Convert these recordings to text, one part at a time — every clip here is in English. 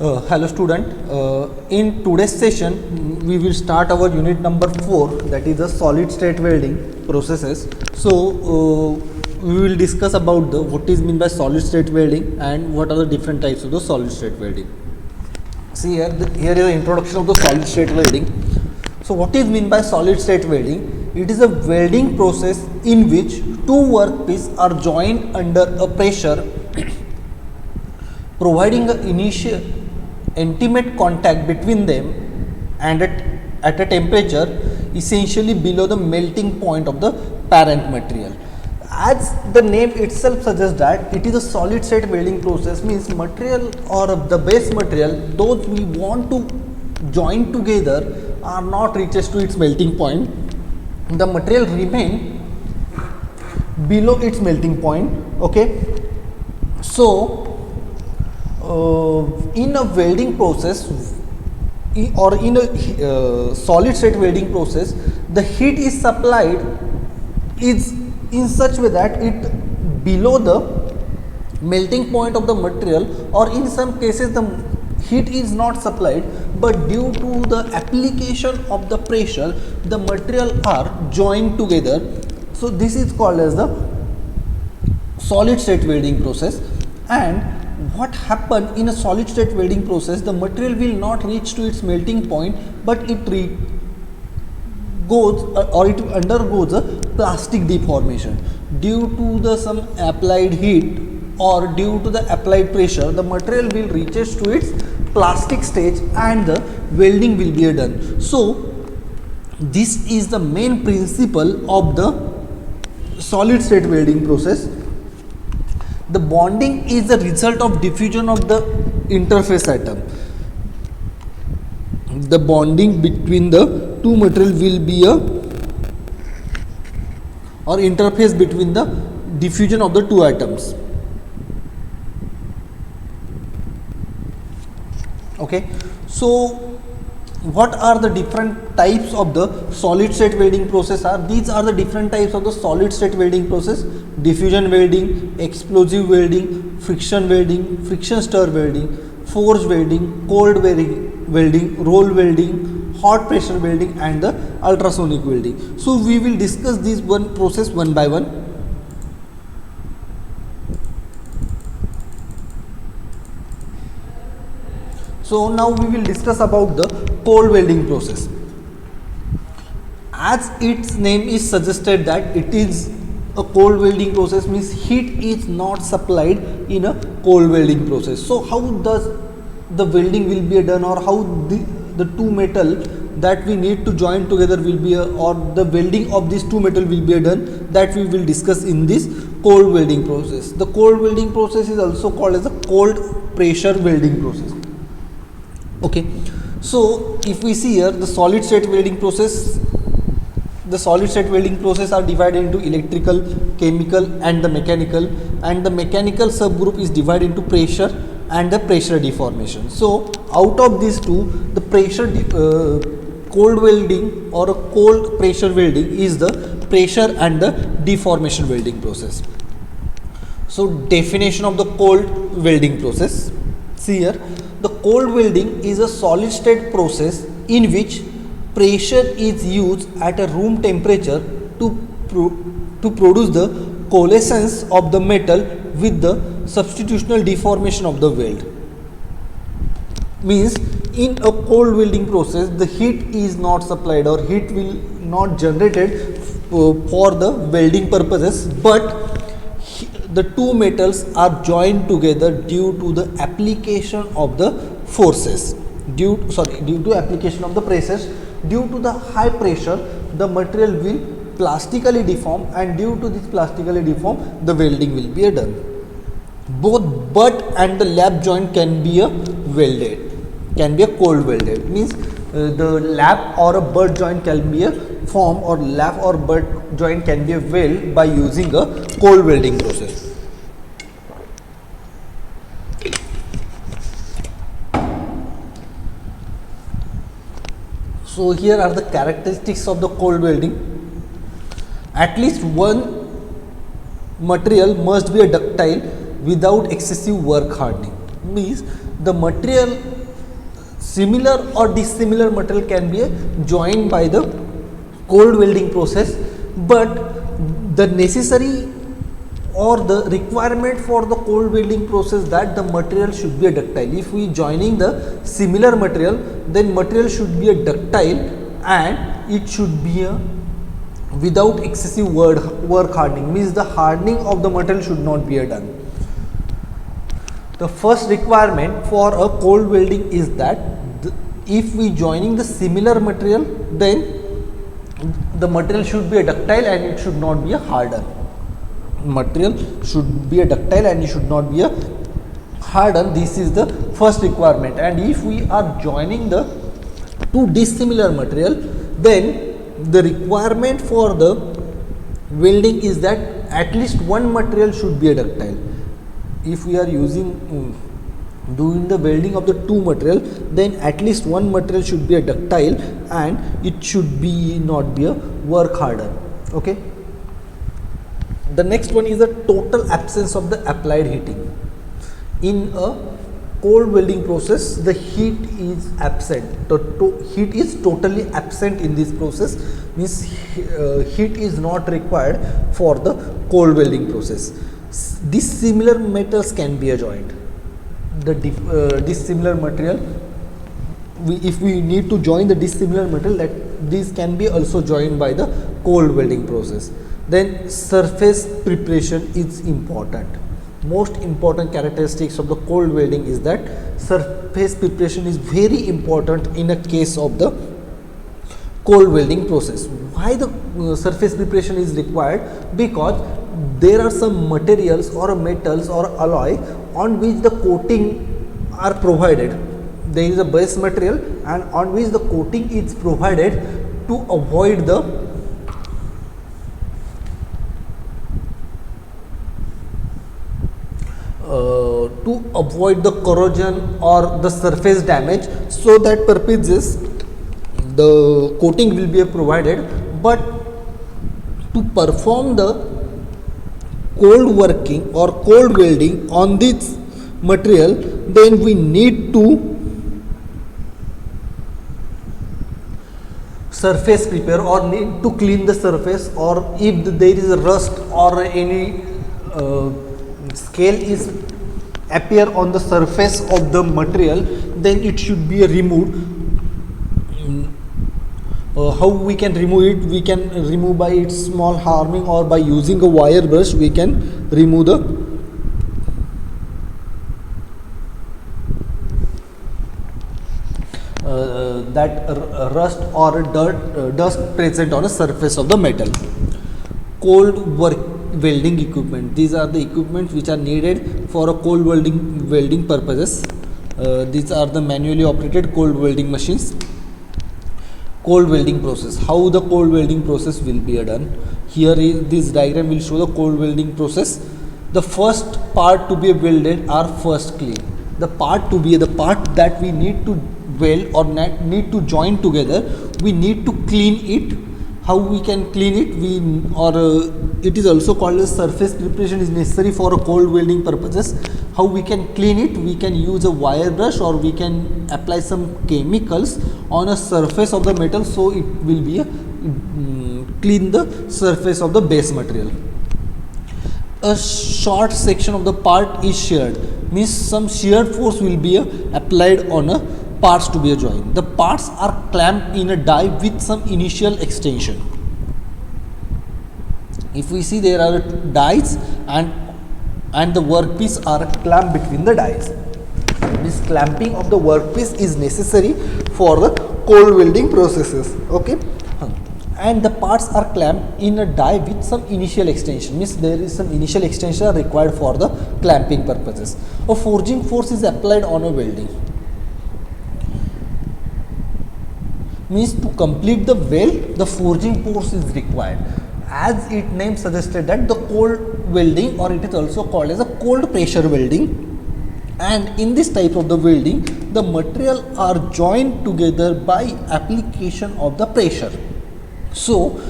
Hello student, in today's session we will start our unit number 4, that is the solid state welding processes. So we will discuss about the what is mean by solid state welding and what are the different types of the solid state welding. See here, here is the introduction of the solid state welding. So what is mean by solid state welding? It is a welding process in which two workpieces are joined under a pressure providing an initial intimate contact between them and at a temperature essentially below the melting point of the parent material. As the name itself suggests that it is a solid state welding process, means material or the base material those we want to join together are not reaches to its melting point. The material remain below its melting point. Okay, so in a welding process or in a solid state welding process, the heat is supplied is in such way that it below the melting point of the material, or in some cases the heat is not supplied, but due to the application of the pressure the material are joined together. So this is called as the solid state welding process. And what happen in a solid state welding process, the material will not reach to its melting point, but it goes or it undergoes a plastic deformation due to the some applied heat or due to the applied pressure. The material will reaches to its plastic stage and the welding will be done. So this is the main principle of the solid state welding process. The bonding is the result of diffusion of the interface atom. The bonding between the two material will be a or interface between the diffusion of the two atoms. Okay, so what are the different types of the solid state welding process are? These are the different types of the solid state welding process: diffusion welding, explosive welding, friction welding, friction stir welding, forge welding, cold welding, roll welding, hot pressure welding, and the ultrasonic welding. So we will discuss this one process one by one. So now we will discuss about the cold welding process. As its name is suggested that it is a cold welding process, means heat is not supplied in a cold welding process. So how does the welding will be done, or how the two metal that we need to join together will be or the welding of these two metal will be done, that we will discuss in this cold welding process. The cold welding process is also called as a cold pressure welding process. Okay, so if we see here the solid state welding process, the solid state welding process are divided into electrical, chemical, and the mechanical, and the mechanical subgroup is divided into pressure and the pressure deformation. So out of these two, the pressure cold welding or a cold pressure welding is the pressure and the deformation welding process. So definition of the cold welding process. See here, the cold welding is a solid state process in which pressure is used at a room temperature to produce the coalescence of the metal with the substitutional deformation of the weld. Means in a cold welding process the heat is not supplied or heat will not generated for the welding purposes, but the two metals are joined together due to the application of the forces, due to application of the pressures. Due to the high pressure the material will plastically deform, and due to this plastically deform the welding will be done. Both butt and the lap joint can be welded, can be a cold welded, means the lap or a butt joint can be a form, or lap or butt joint can be a weld by using a cold welding process. So here are the characteristics of the cold welding. At least one material must be a ductile without excessive work hardening. means the material, similar or dissimilar material can be joined by the cold welding process, but the necessary or the requirement for the cold welding process that the material should be a ductile. If we joining the similar material, then material should be a ductile and it should be a without excessive work hardening, means the hardening of the material should not be done. The first requirement for a cold welding is that if we joining the similar material, then the material should be a ductile and it should not be a hardened. Material should be a ductile and it should not be a hardened. This is the first requirement. And if we are joining the two dissimilar material, then the requirement for the welding is that at least one material should be a ductile. If we are using doing the welding of the two material, then at least one material should be a ductile and it should be not be a work hardened. Okay. The next one is the total absence of the applied heating. In a cold welding process, the heat is absent. The heat is totally absent in this process, means heat is not required for the cold welding process. Dissimilar metals can be joined. The dissimilar material, if we need to join the dissimilar material, that these can be also joined by the cold welding process. Then surface preparation is important. Most important characteristics of the cold welding is that surface preparation is very important in a case of the cold welding process. Why the surface preparation is required? Because there are some materials or metals or alloy on which the coating are provided. There is a base material and on which the coating is provided to avoid the corrosion or the surface damage. So that purposes the coating will be provided, but to perform the cold working or cold welding on this material, then we need to surface prepare or need to clean the surface, or if there is a rust or any scale is appear on the surface of the material, then it should be removed. How we can remove it? We can remove by its small harming, or by using a wire brush we can remove the rust or dust present on a surface of the metal. Cold welding equipment. These are the equipments which are needed for a cold welding purposes. These are the manually operated cold welding machines. Cold welding process. How the cold welding process will be done? Here is this diagram will show the cold welding process. The first part to be welded are first clean. The part that we need to weld or need to join together, we need to clean it. How we can clean it? It is also called as surface preparation is necessary for a cold welding purposes. How we can clean it? We can use a wire brush, or we can apply some chemicals on a surface of the metal, so it will be clean the surface of the base material. A short section of the part is sheared, means some shear force will be applied on a parts to be joined. The parts are clamped in a die with some initial extension. If we see, there are dies and the workpiece are clamped between the dies. This clamping of the workpiece is necessary for the cold welding processes. Okay, and the parts are clamped in a die with some initial extension, means there is some initial extension required for the clamping purposes. A forging force is applied on a welding, means to complete the weld, the forging force is required. As its name suggested, that the cold welding, or it is also called as a cold pressure welding, and in this type of the welding, the material are joined together by application of the pressure. So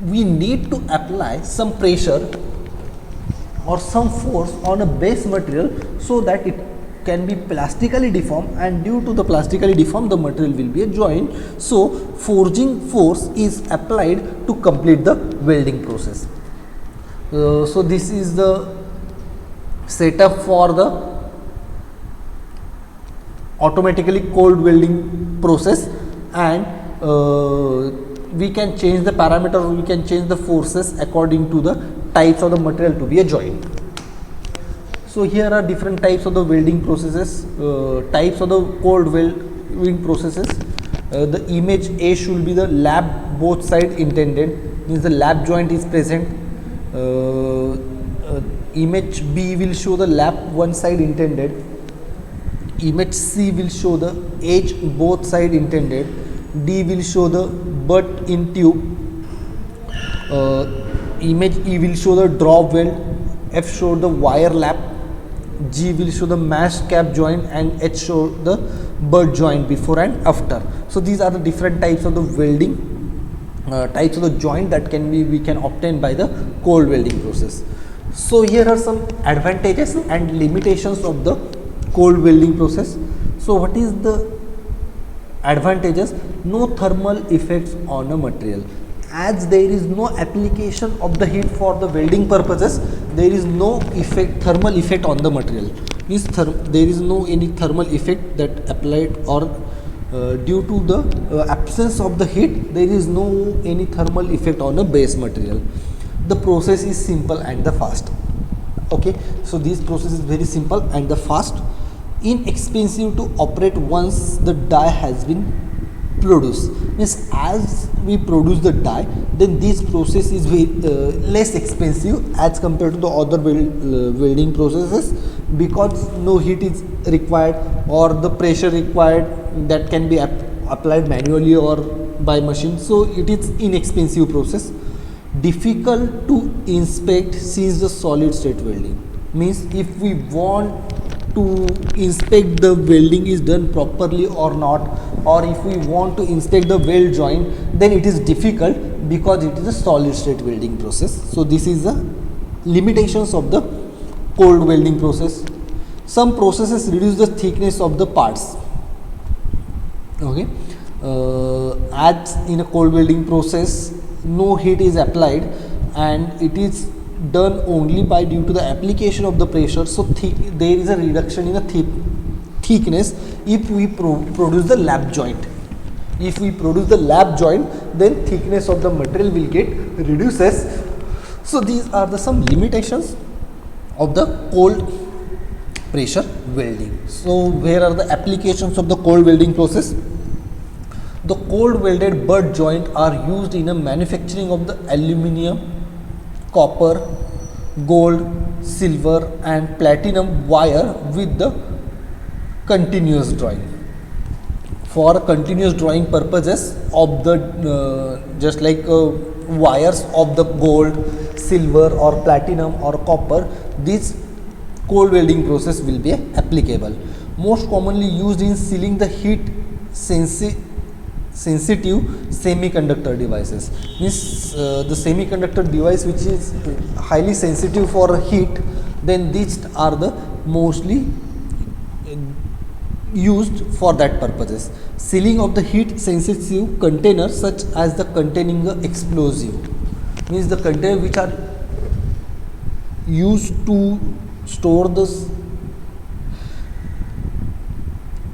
we need to apply some pressure or some force on a base material so that it can be plastically deformed, and due to the plastically deformed the material will be a joint. So forging force is applied to complete the welding process. So this is the setup for the automatically cold welding process, and we can change the parameter, we can change the forces according to the types of the material to be a joint. So here are different types of the welding processes, types of the cold welding processes. The image A should be the lap both side intended, means the lap joint is present. Image B will show the lap one side intended. Image C will show the edge both side intended. D will show the butt in tube. Image E will show the drop weld. F show the wire lap. G will show the mashed cap joint, and H show the butt joint before and after. So these are the different types of the welding, types of the joint that we can obtain by the cold welding process. So here are some advantages and limitations of the cold welding process. So what is the advantages? No thermal effects on a material, as there is no application of the heat for the welding purposes. There is no thermal effect on the material, means there is no any thermal effect that applied, or due to the absence of the heat, there is no any thermal effect on a base material. The process is simple and the fast. Okay, so this process is very simple and the fast, inexpensive to operate once the die has been produced. Means as we produce the die, then this process is very less expensive as compared to the other welding processes, because no heat is required or the pressure required that can be applied manually or by machine. So it is inexpensive process. Difficult to inspect since the solid state welding, means if we want to inspect the welding is done properly or not, or if we want to inspect the weld joint, then it is difficult because it is a solid state welding process. So this is the limitations of the cold welding process. Some processes reduce the thickness of the parts. Okay, as in a cold welding process, no heat is applied and it is done only by due to the application of the pressure. So there is a reduction in the thickness if we produce the lap joint. If we produce the lap joint, then thickness of the material will get reduces. So these are the some limitations of the cold pressure welding. So where are the applications of the cold welding process? The cold welded butt joint are used in a manufacturing of the aluminium, copper, gold, silver and platinum wire with the continuous drawing. For continuous drawing purposes of the just like wires of the gold, silver or platinum or copper, this cold welding process will be applicable. Most commonly used in sealing the heat sensitive semiconductor devices, means the semiconductor device which is highly sensitive for heat, then these are the mostly used for that purposes. Sealing of the heat sensitive containers such as the containing the explosive, means the container which are used to store the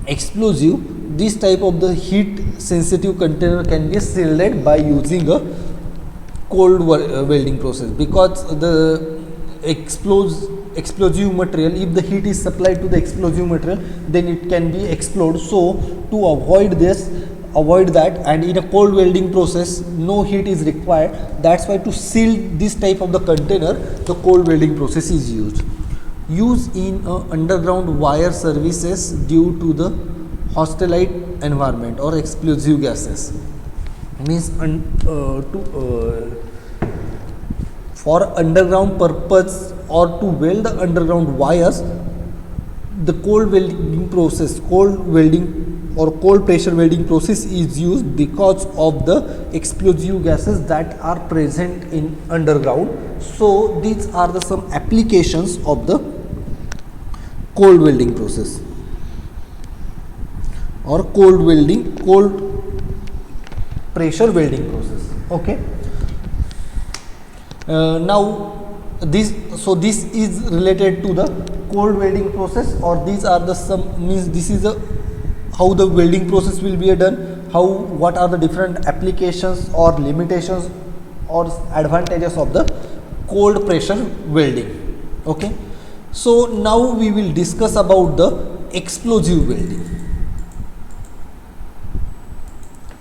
explosive. This type of the heat sensitive container can be sealed by using a cold welding process, because the explosive material, if the heat is supplied to the explosive material, then it can be explode. So to avoid that, and in a cold welding process no heat is required, that's why to seal this type of the container, the cold welding process is used. Used in underground wire services due to the hostile environment or explosive gases, means for underground purpose or to weld the underground wires, the cold welding or cold pressure welding process is used because of the explosive gases that are present in underground. So these are the some applications of the cold welding process or cold pressure welding process. Okay. Now this is related to the cold welding process, or these are the some means this is a how the welding process will be done, what are the different applications or limitations or advantages of the cold pressure welding. Okay, so now we will discuss about the explosive welding.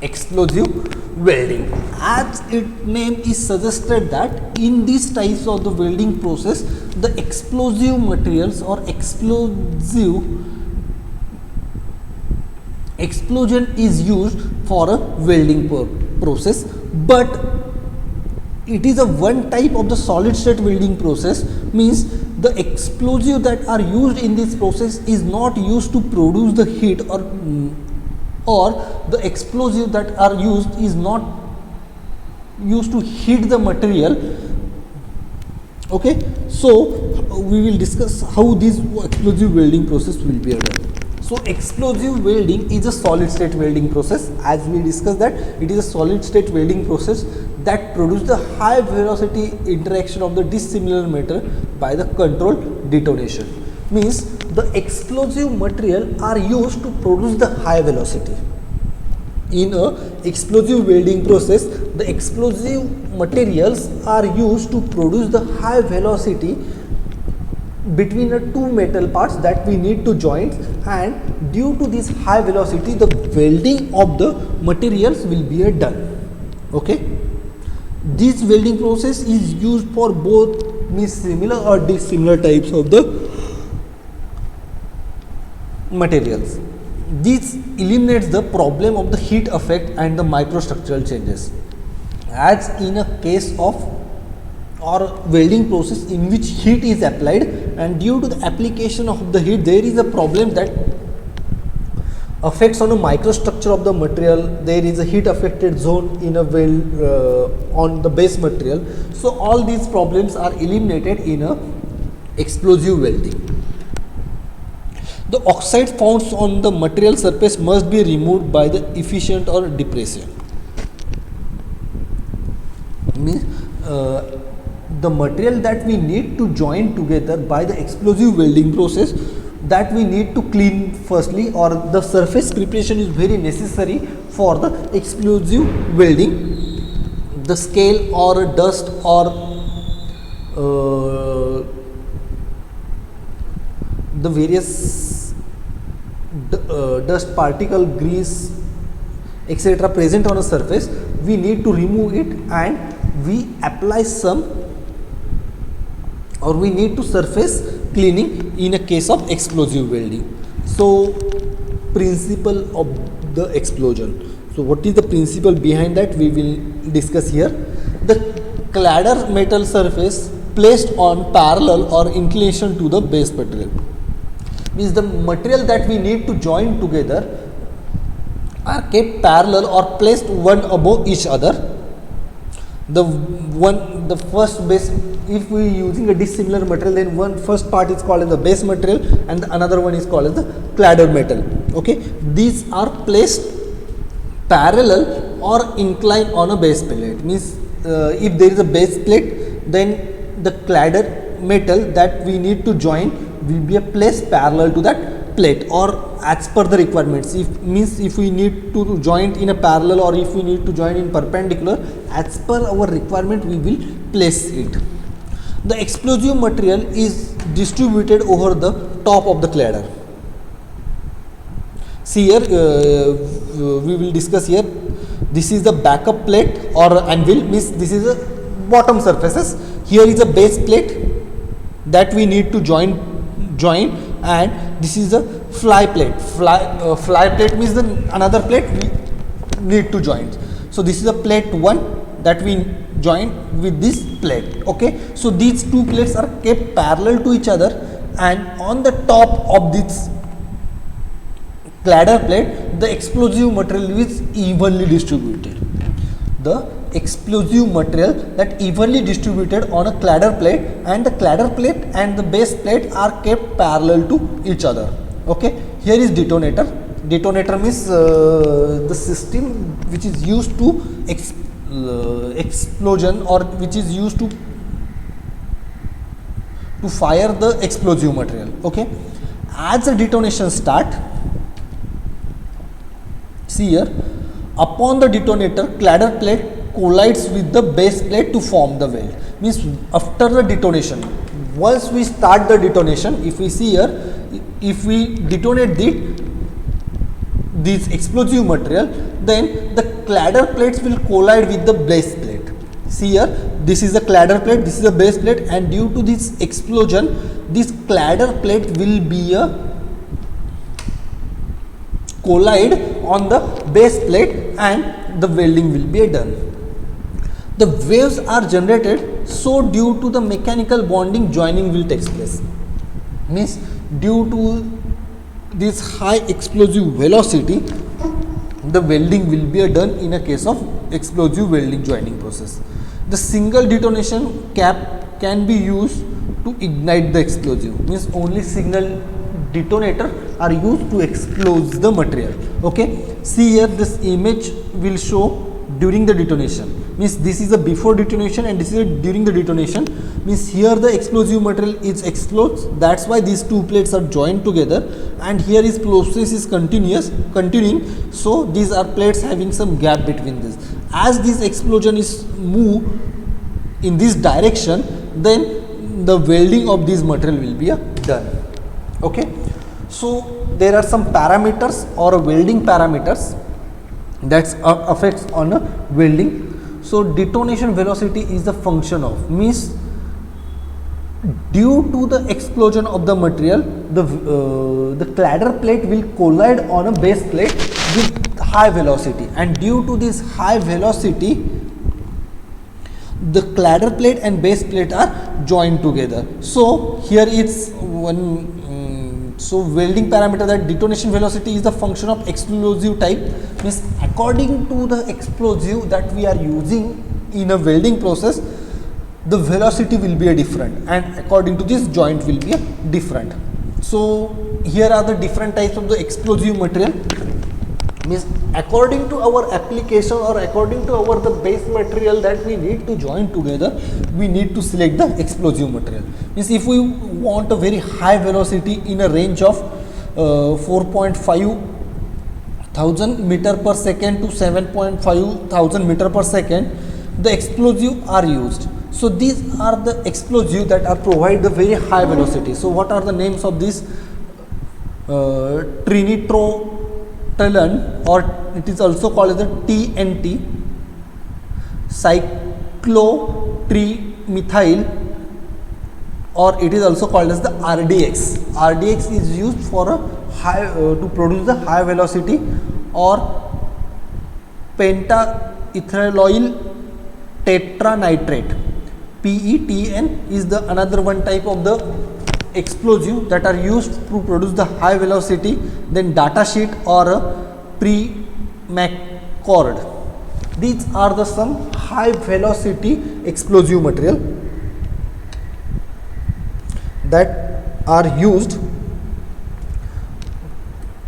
Explosive welding, as its name is suggested that in these types of the welding process, the explosive materials or explosion is used for a welding process, but it is a one type of the solid state welding process, means the explosive that are used in this process is not used to produce the heat, or the explosive that are used is not used to heat the material. Okay, so we will discuss how this explosive welding process will be done. So explosive welding is a solid state welding process. As we discussed that it is a solid state welding process that produces the high velocity interaction of the dissimilar matter by the controlled detonation. Means the explosive material are used to produce the high velocity. In a explosive welding process, the explosive materials are used to produce the high velocity between the two metal parts that we need to join, and due to this high velocity the welding of the materials will be done. Okay, this welding process is used for both similar or dissimilar types of the materials. This eliminates the problem of the heat effect and the microstructural changes, as in a case of or welding process in which heat is applied, and due to the application of the heat there is a problem that affects on the microstructure of the material. There is a heat affected zone in a weld on the base material. So all these problems are eliminated in a explosive welding. The oxide found on the material surface must be removed by the efficient or depression. Means the material that we need to join together by the explosive welding process, that we need to clean firstly, or the surface preparation is very necessary for the explosive welding. The scale or dust or the various dust particle, grease, etc. present on a surface, we need to remove it, and we apply some, or we need to surface cleaning in a case of explosive welding. So principle of the explosion. So what is the principle behind that, we will discuss here. The cladder metal surface placed on parallel or inclination to the base material, means the material that we need to join together are kept parallel or placed one above each other. The first base, if we using a dissimilar material, then one first part is called as the base material and the another one is called as the cladder metal. Okay, these are placed parallel or inclined on a base plate. Means if there is a base plate, then the cladder metal that we need to join will be placed parallel to that plate, or as per the requirements. If we need to join in a parallel, or if we need to join in perpendicular, as per our requirement we will place it. The explosive material is distributed over the top of the cladder. See here, we will discuss here. This is the backup plate or anvil, means this is the bottom surfaces. Here is a base plate that we need to join, and this is a fly plate. Fly plate means the another plate we need to join. So this is a plate 1 that we join with this plate. Okay, so these two plates are kept parallel to each other, and on the top of this cladder plate, the explosive material is evenly distributed. The explosive material that evenly distributed on a cladder plate, and the cladder plate and the base plate are kept parallel to each other. Okay, here is detonator. Detonator means the system which is used to explosion, or which is used to fire the explosive material. Okay, as the detonation start, see here, upon the detonator, cladder plate collides with the base plate to form the weld. Means after the detonation, once we start the detonation, if we see here, if we detonate this explosive material, then the cladder plates will collide with the base plate. See here, this is the cladder plate, this is the base plate, and due to this explosion, this cladder plate will be a collide on the base plate and the welding will be done. The waves are generated, so due to the mechanical bonding, joining will take place. Means due to this high explosive velocity, the welding will be done in a case of explosive welding joining process. The single detonation cap can be used to ignite the explosive. Means only single detonator are used to explode the material. Okay, see here, this image will show during the detonation. Means this is a before detonation and this is a during the detonation. Means here the explosive material is explodes, that's why these two plates are joined together, and here is process is continuing, so these are plates having some gap between this. As this explosion is move in this direction, then the welding of this material will be done. Okay, so there are some parameters or welding parameters that affects on a welding. So detonation velocity is the function of, means due to the explosion of the material, the cladder plate will collide on a base plate with high velocity, and due to this high velocity, the cladder plate and base plate are joined together. So here it's one. So welding parameter, that detonation velocity is the function of explosive type. Means according to the explosive that we are using in a welding process, the velocity will be a different, and according to this, joint will be a different. So here are the different types of the explosive material. Means according to our application or according to our the base material that we need to join together, we need to select the explosive material. Means if we want a very high velocity in a range of 4.5 thousand meter per second to 7.5 thousand meter per second, the explosive are used. So these are the explosive that are provide the very high velocity. So what are the names of this? Trinitrotoluene, or it is also called as the TNT, cyclotrimethyl, or it is also called as the RDX. RDX is used for a high to produce the high velocity, or pentaethyloyl tetranitrate. PETN is the another one type of the explosive that are used to produce the high velocity. Then data sheet or pre-McCord. These are the some high velocity explosive material that are used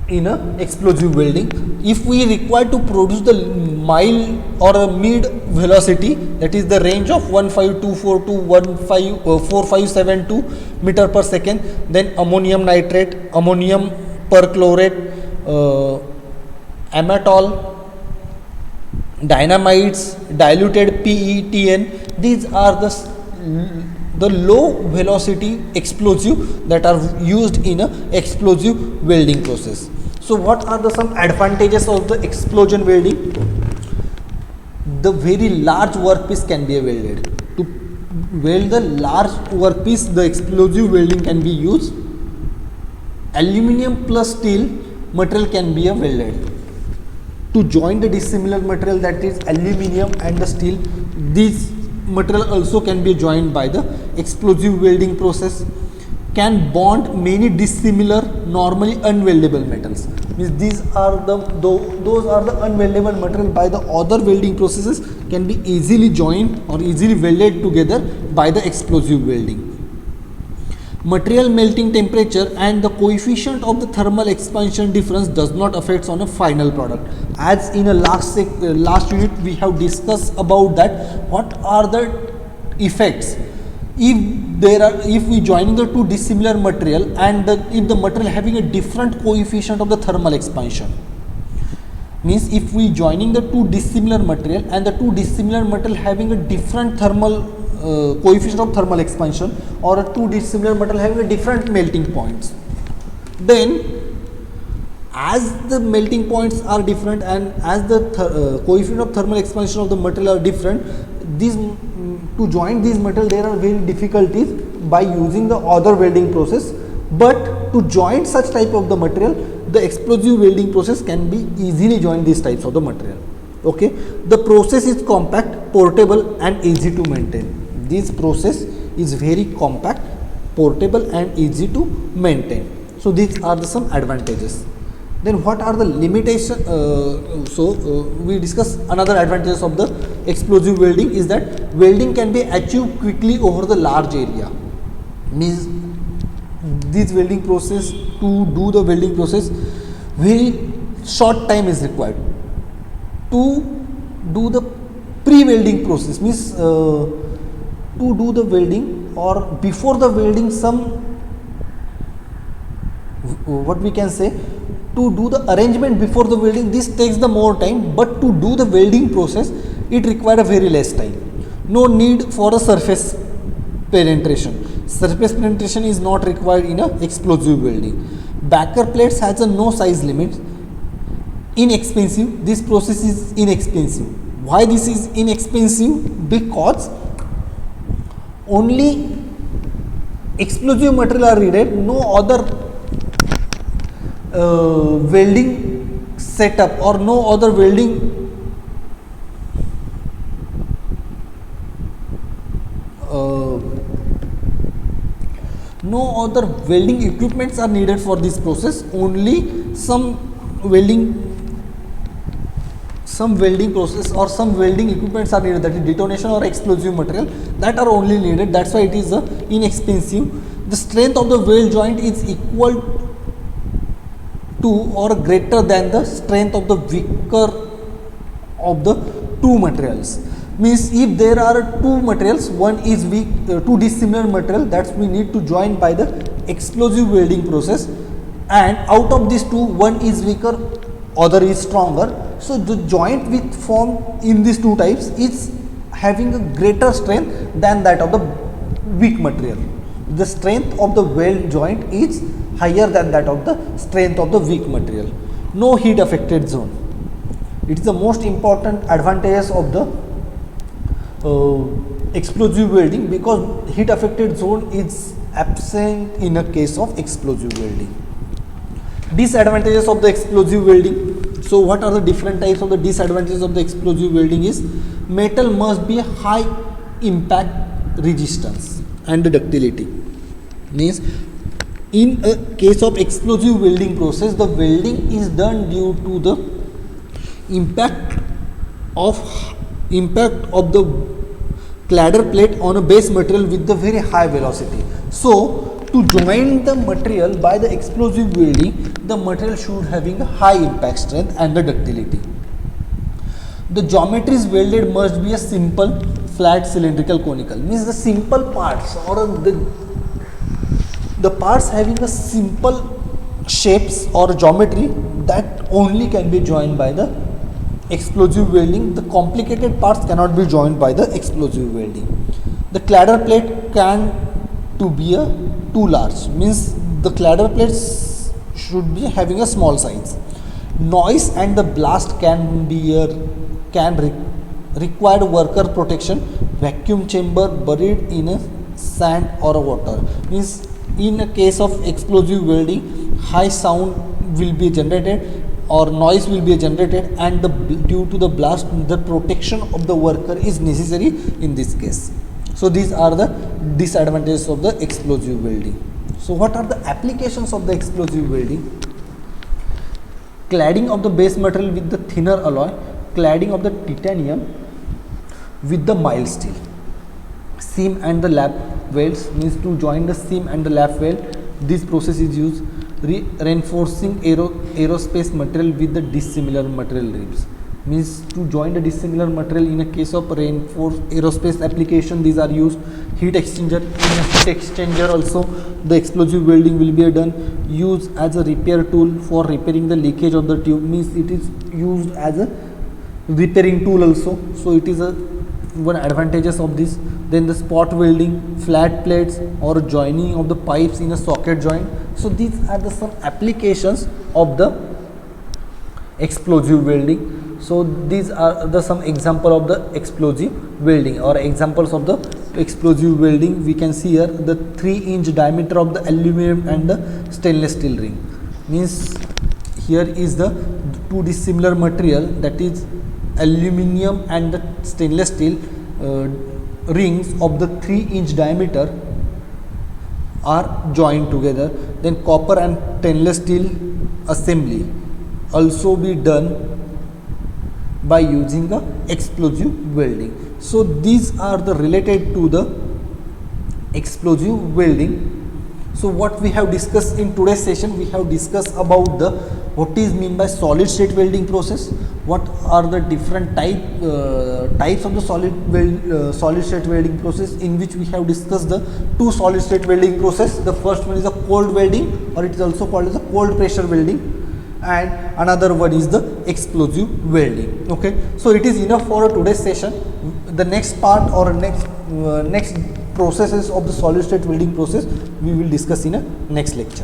in a explosive welding. If we require to produce the mild or a mid velocity, that is the range of 1524 to 4572 meter per second, then ammonium nitrate, ammonium perchlorate, amatol, dynamites, diluted PETN, these are the low velocity explosive that are used in a explosive welding process. So what are the some advantages of the explosion welding? The very large workpiece can be welded. To weld the large workpiece, the explosive welding can be used. Aluminium plus steel material can be welded. To join the dissimilar material, that is aluminium and the steel, these material also can be joined by the explosive welding process. can bond many dissimilar normally unweldable metals. Means these are those are the unweldable material by the other welding processes can be easily joined or easily welded together by the explosive welding. Material melting temperature and the coefficient of the thermal expansion difference does not affect on a final product. As in a last unit we have discussed about that what are the effects if we joining the two dissimilar material and if the material having a different coefficient of the thermal expansion. Means if we joining the two dissimilar material and the two dissimilar material having a different thermal coefficient of thermal expansion or a two dissimilar material having a different melting points, then as the melting points are different and as the coefficient of thermal expansion of the material are different, these to join these material there are very difficulties by using the other welding process, but to join such type of the material the explosive welding process can be easily join these types of the material. Okay, the process is compact, portable and easy to maintain. This process is very compact, portable and easy to maintain. So these are some advantages. Then what are the limitations? We discuss another advantages of the explosive welding is that welding can be achieved quickly over the large area. Means this welding process, to do the welding process very short time is required. To do the pre-welding process means to do the welding or before the welding some what we can say, to do the arrangement before the welding this takes the more time, but to do the welding process it requires a very less time. No need for a surface penetration. Surface penetration is not required in a explosive welding. Backer plates has a no size limit. Inexpensive. This process is inexpensive. Why this is inexpensive? Because only explosive material are needed. No other welding setup or no other welding no other welding equipments are needed for this process. Only some welding process or some welding equipments are needed, that is detonation or explosive material, that are only needed. That's why it is inexpensive. The strength of the weld joint is equal to or greater than the strength of the weaker of the two materials. Means if there are two materials, one is weak, two dissimilar material, that's we need to join by the explosive welding process, and out of these two one is weaker, other is stronger. So the joint which formed in these two types is having a greater strength than that of the weak material. The strength of the weld joint is higher than that of the strength of the weak material. No heat affected zone. It is the most important advantage of the explosive welding, because heat affected zone is absent in a case of explosive welding. Disadvantages of the explosive welding. So what are the different types of the disadvantages of the explosive welding is metal must be high impact resistance and ductility. Means in a case of explosive welding process, the welding is done due to the impact of the cladder plate on a base material with the very high velocity. So to join the material by the explosive welding, the material should having a high impact strength and the ductility. The geometries welded must be a simple, flat, cylindrical, conical. Means the simple parts or the parts having a simple shapes or geometry, that only can be joined by the explosive welding. The complicated parts cannot be joined by the explosive welding. The cladder plate can to be too large, means the cladder plates should be having a small size. Noise and the blast can require worker protection. Vacuum chamber buried in a sand or a water. Means in a case of explosive welding, high sound will be generated or noise will be generated, and due to the blast the protection of the worker is necessary in this case. So these are the disadvantages of the explosive welding. So what are the applications of the explosive welding? Cladding of the base material with the thinner alloy, cladding of the titanium with the mild steel. Seam and the lap welds means to join the seam and the lap weld. This process is used. Reinforcing aerospace material with the dissimilar material ribs means to join the dissimilar material. In a case of reinforced aerospace application, these are used. Heat exchanger, in a heat exchanger also the explosive welding will be done. Used as a repair tool for repairing the leakage of the tube means it is used as a repairing tool also. So it is a one advantages of this. Then the spot welding, flat plates or joining of the pipes in a socket joint. So these are the some applications of the explosive welding. So these are the some example of the explosive welding or examples of the explosive welding. We can see here the 3-inch diameter of the aluminum and the stainless steel ring means here is the two dissimilar material, that is aluminum and the stainless steel rings of the 3-inch diameter are joined together. Then copper and stainless steel assembly also be done by using the explosive welding. So these are the related to the explosive welding. So what we have discussed in today's session, we have discussed about the what is mean by solid state welding process, what are the different types of the solid state welding process, in which we have discussed the two solid state welding process. The first one is a cold welding, or it is also called as a cold pressure welding, and another one is the explosive welding. Okay, so it is enough for today's session. The next part or next processes of the solid state welding process we will discuss in a next lecture.